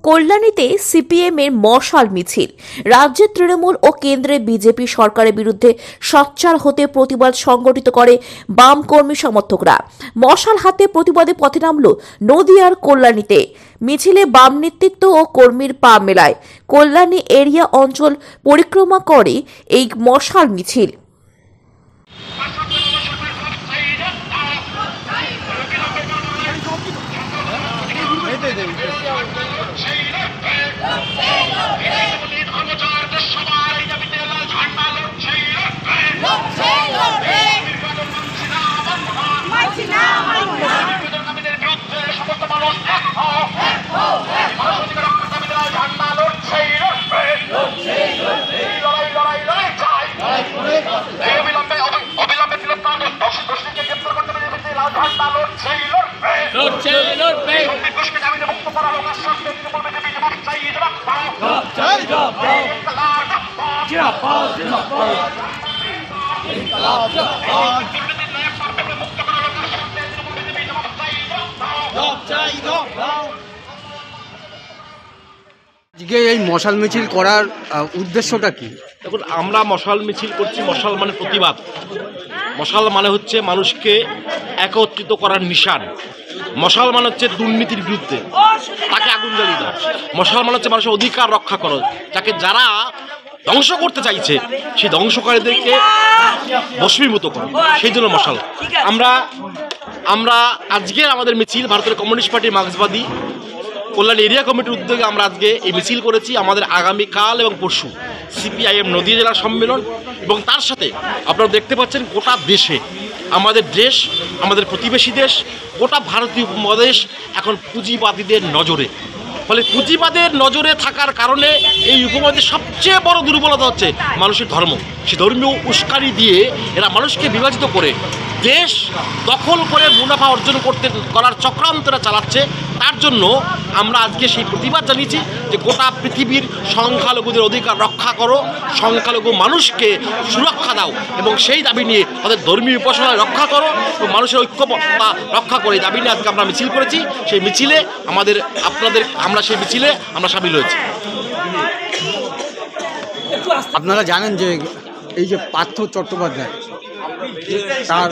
কল্যাণীতে সিপিএম-এর মশাল মিছিল। রাজ্যে তৃণমূল ও কেন্দ্রে বিজেপি সরকারের বিরুদ্ধে সোচ্চার হতে প্রতিবাদ সংগঠিত করে বাম কর্মী সমর্থকরা। মশাল হাতে প্রতিবাদে পথে নামল নদিয়ার কল্যাণীতে। মিছিলে বাম নেতৃত্ব ও কর্মীর পা মেলায়। কল্যাণী এরিয়া অঞ্চল পরিক্রমা করে এই মশাল মিছিল। এই মশাল মিছিল করার উদ্দেশ্যটা কি? দেখুন, আমরা মশাল মিছিল করছি। মশাল মানে প্রতিবাদ। মশাল মানে হচ্ছে মানুষকে একত্রিত করার নিশান। মশাল মানে হচ্ছে দুর্নীতির বিরুদ্ধে, তাকে আগুন জ্বালিয়ে দাও। মশাল মানে হচ্ছে মানুষের অধিকার রক্ষা করো, যাকে যারা ধ্বংস করতে চাইছে সেই ধ্বংসকারীদেরকে ভস্মীভূত করো, সেই জন্য মশাল। আমরা আজকে আমাদের মিছিল ভারতের কমিউনিস্ট পার্টি মার্ক্সবাদী কল্যাণ এরিয়া কমিটির উদ্যোগে আমরা আজকে এই মিছিল করেছি। আমাদের আগামীকাল এবং পরশু সিপিআইএম নদীয়া জেলার সম্মেলন, এবং তার সাথে আপনারা দেখতে পাচ্ছেন গোটা দেশে আমাদের দেশ, আমাদের প্রতিবেশী দেশ, গোটা ভারতীয় উপমহাদেশ এখন পুঁজিবাদীদের নজরে। ফলে পুঁজিবাদের নজরে থাকার কারণে এই উপমহাদেশের সবচেয়ে বড় দুর্বলতা হচ্ছে মানুষের ধর্ম। সে ধর্মীয় উস্কানি দিয়ে এরা মানুষকে বিভাজিত করে দেশ দখল করে মুনাফা অর্জন করার চক্রান্তরা চালাচ্ছে। তার জন্য আমরা আজকে সেই প্রতিবাদ জানিয়েছি যে গোটা পৃথিবীর সংখ্যালঘুদের অধিকার রক্ষা করো, সংখ্যালঘু মানুষকে সুরক্ষা দাও, এবং সেই দাবি নিয়ে তাদের ধর্মীয় উপাসনা রক্ষা করো এবং মানুষের ঐক্যতা রক্ষা করে এই দাবি নিয়ে আজকে আমরা মিছিল করেছি। সেই মিছিলে আমরা সেই মিছিলে আমরা সামিল হয়েছি। আপনারা জানেন যে এই যে পার্থ চট্টোপাধ্যায় তার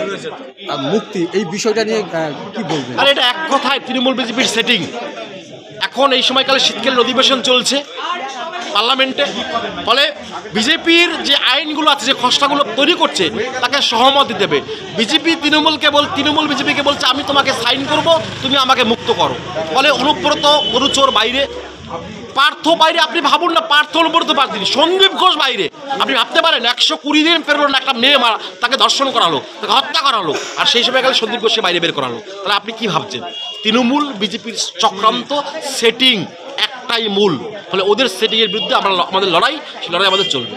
মুক্তি, এই বিষয়টা নিয়ে কি বলবেন? আর এটা এক কথায় তৃণমূল বিজেপির সেটিং। এখন এই সময়কালে শীতকালীন অধিবেশন চলছে পার্লামেন্টে, ফলে বিজেপির যে আইনগুলো আছে, যে খসড়াগুলো তৈরি করছে, তাকে সহমতি দেবে বিজেপি। তৃণমূল বিজেপিকে বলছে আমি তোমাকে সাইন করব, তুমি আমাকে মুক্ত করো। ফলে অনুব্রত গরুচোর বাইরে, পার্থ বাইরে। আপনি ভাবুন না, পার্থ অনুব্রত পারতেন, সন্দীপ ঘোষ বাইরে। আপনি ভাবতে পারেন 120 দিন পেরোলো না, একটা মেয়ে মারা, তাকে ধর্ষণ করালো, তাকে হত্যা করালো, আর সেই সময় গেলে সন্দীপ ঘোষকে বাইরে বের করালো। তাহলে আপনি কি ভাবছেন? তৃণমূল বিজেপির চক্রান্ত সেটিং একটাই মূল। ফলে ওদের সেটিংয়ের বিরুদ্ধে আমাদের লড়াই, সেই লড়াই আমাদের চলবে।